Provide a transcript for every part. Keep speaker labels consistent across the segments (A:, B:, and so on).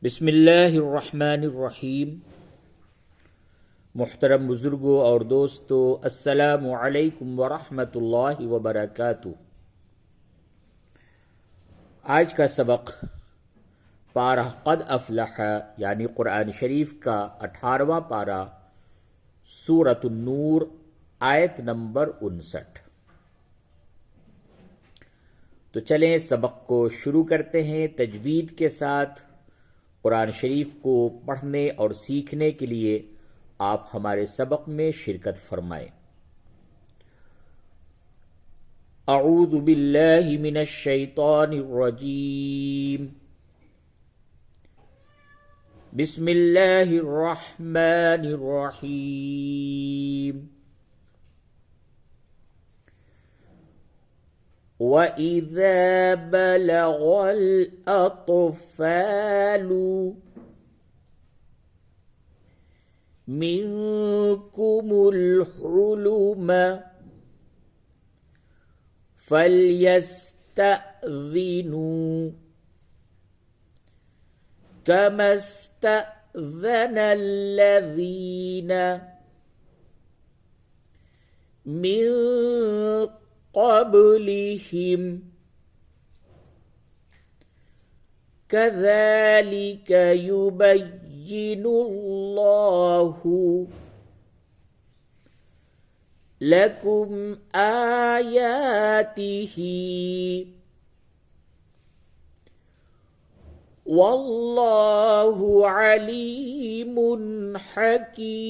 A: बिस्मिल्लाहिर्रहमानिर्रहीम। मुहतरम बुज़ुर्गों और दोस्तों, अस्सलामु अलैकुम वरहमतुल्लाहि वबरकातुहू। आज का सबक पारा क़द अफ़लह यानी क़ुरान शरीफ का 18वां पारा सूरतुन नूर आयत नंबर 59। तो चलें सबक को शुरू करते हैं। तजवीद के साथ कुरान शरीफ को पढ़ने और सीखने के लिए आप हमारे सबक में शिरकत फरमाएं। अऊज़ु बिल्लाहि मिनश शैतानिर रजीम। बिस्मिल्लाहिर रहमानिर रहीम। वइज़ा बलगल अत्फ़ालु मिनकुमुल हुलुम फ़ल्यस्तअज़िनू कमस्तअज़नल्लज़ीन मिन क़ब्लिहिम कज़ालिक युबय्यिनुल्लाहु लकुम आयातिही वल्लाहु अलीमुन हकीम।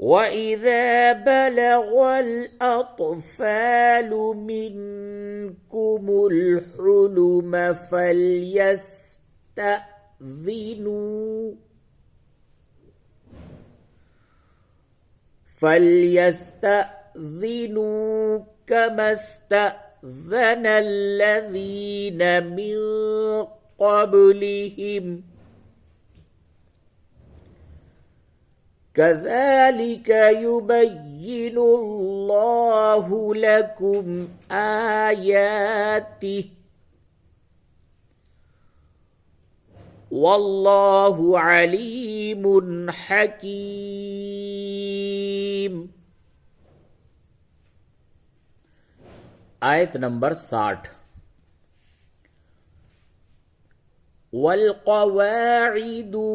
A: वइज़ा बलगल अत्फ़ालु मिनकुमुल हुलुम फ़ल्यस्तअज़िनू कमस्तअज़नल्लज़ीन मिन क़ब्लिहिम कज़ालिक युबय्यिनुल्लाहु लकुम आयातिही वल्लाहु अलीमुन हकीम। आयत नंबर 60। वल्क़वाइदु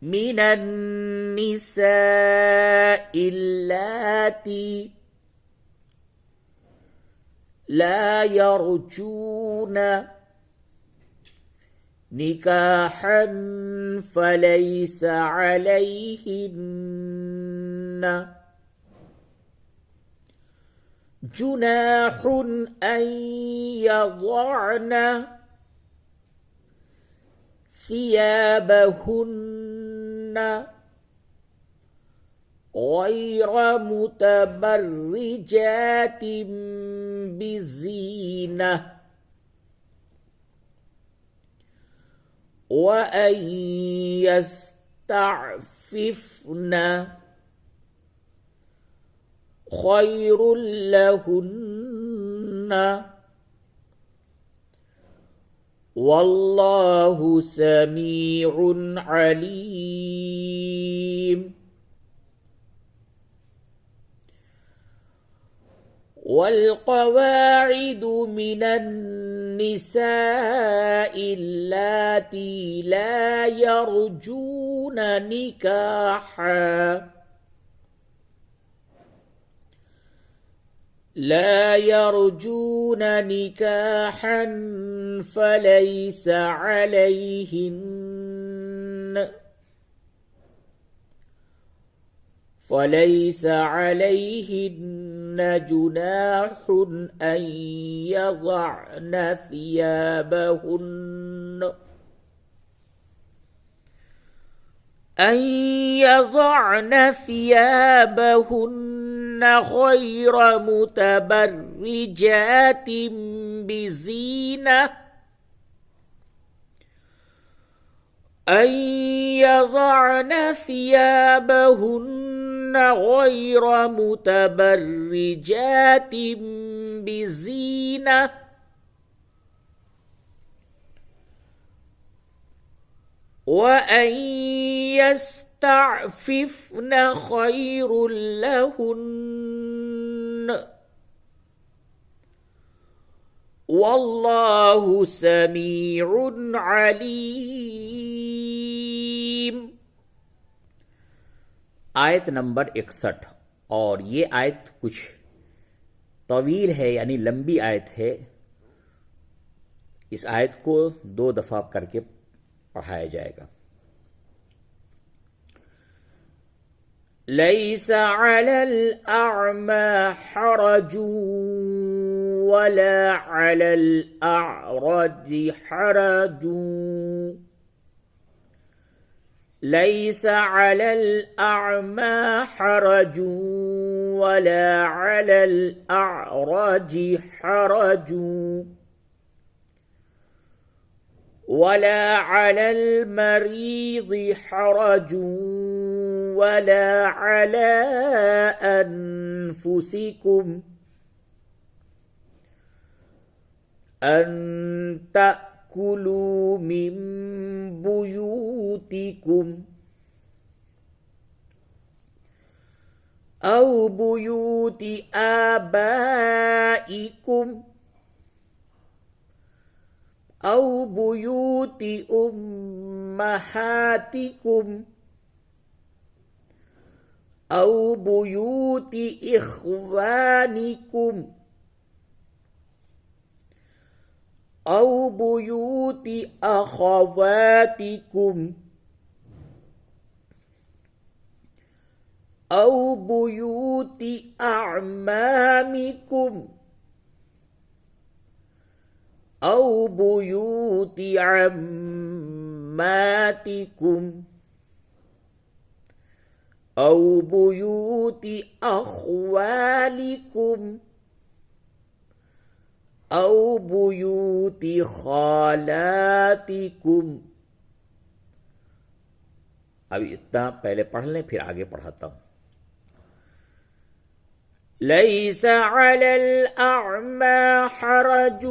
A: मिनन निसाइ अल्लाती ला यरजून निकाहन फलैस अलैहिन्न जुनाहुन अन यज़अन सियाबहुन्न गैर मुतबर्रिजातिन बिज़ीनह व अन यस्तअफ़िफ़न खैरुल लहुन्न वल्लाहु समीउन अलीम। वल्क़वाइदु मिनन निसाइ अल्लाती ला यरजून निकाहन फलैस अलैहिन्न जुनाहुन अन यज़अन थियाबहुन्न गैर मुतबर्रिजातिन बिज़ीनह أن يضعن ثيابهن غير متبرجات بزينة وأن يستعففن خير لهن والله سميع عليم. आयत नंबर 61। और ये आयत कुछ तवील है यानी लंबी आयत है। इस आयत को 2 दफा करके पढ़ाया जाएगा। लैस अलल अअमा हरजु वला अलल अअरज हरजु ليس على الأعمى حرج ولا على الأعرج حرج ولا على المريض حرج ولا على أنفسكم أن تأكلوا من بيوتكم أو بيوت آبائكم أو بيوت أمهاتكم أو بيوت إخوانكم أو بيوت أخواتكم أو بيوت أعمامكم أو بيوت عماتكم أو بيوت أخوالكم أو بيوت خالاتكم. अभी इतना पहले पढ़ लें फिर आगे पढ़ाता हूं। ليس على الأعمى حرج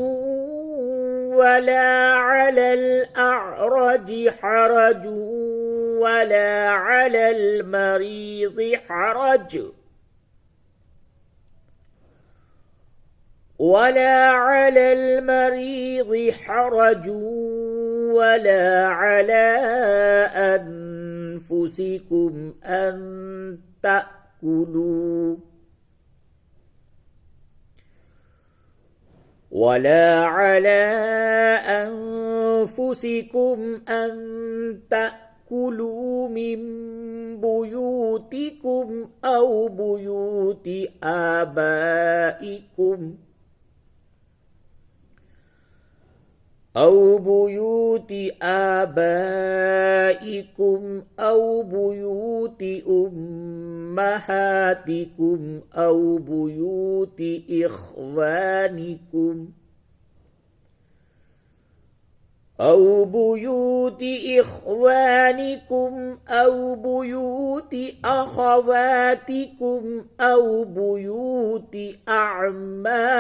A: ولا على الأعرج حرج ولا على المريض حرج ولا على المريض حرج ولا على أنفسكم أن تأكلوا ولا على أنفسكم أن تأكلوا من بيوتكم أو بيوت آبائكم أو بيوت آبائكم أو بيوت أمهاتكم أو بيوت إخوانكم أو بيوت إخوانكم أو بيوت أخواتكم أو بيوت أعمامكم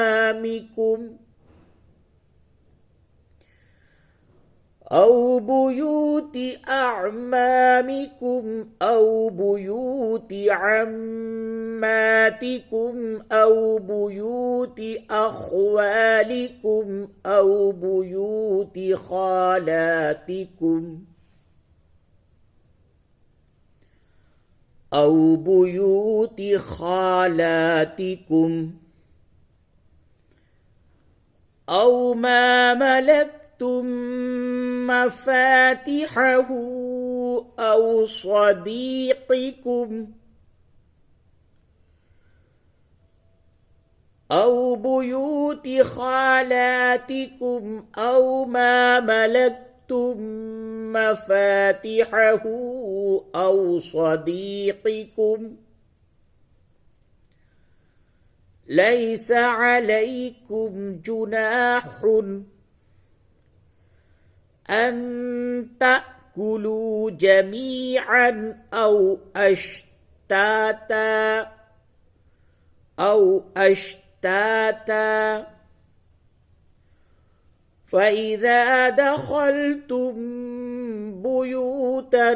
A: أو بيوت أعمامكم أو بيوت عماتكم أو بيوت أخوالكم أو بيوت خالاتكم أو بيوت خالاتكم أو ما ملكتم مفاتحه أو صديقكم أو بيوت خالاتكم أو ما ملكتم مفاتحه أو صديقكم ليس عليكم جناح أن تأكلوا جميعا أو أشتاتا أو أشتاتا فإذا دخلتم بيوتا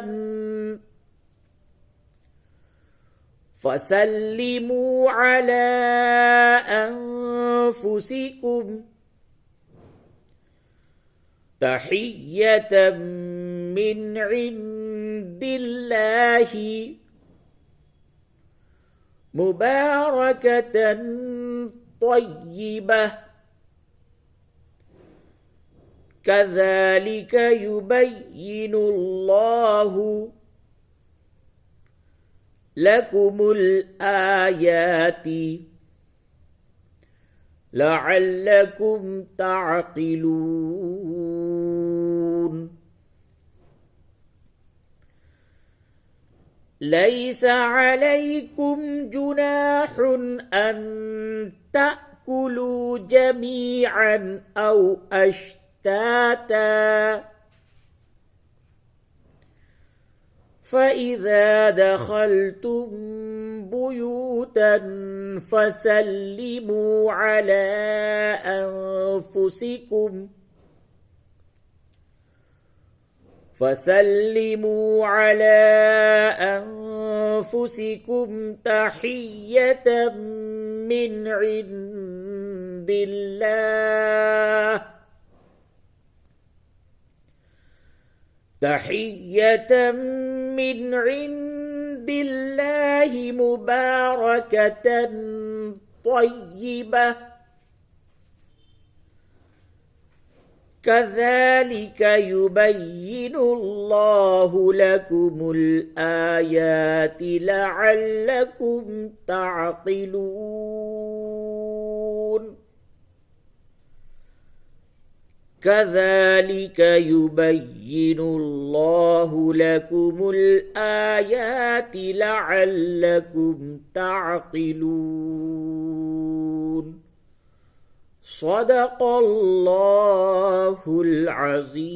A: فسلموا على أنفسكم تحية من عند الله مباركة طيبة كذلك يبين الله لكم الآيات لعلكم تعقلون ليس عليكم جناح أن تأكلوا جميعا أو أشتاتا فإذا دخلتم بيوتا فسلموا على أنفسكم تحية من عند الله مباركة طيبة كذلك يبين الله لكم الآيات لعلكم تعقلون كذلك يبين الله لكم الآيات لعلكم تعقلون صدق الله العظيم.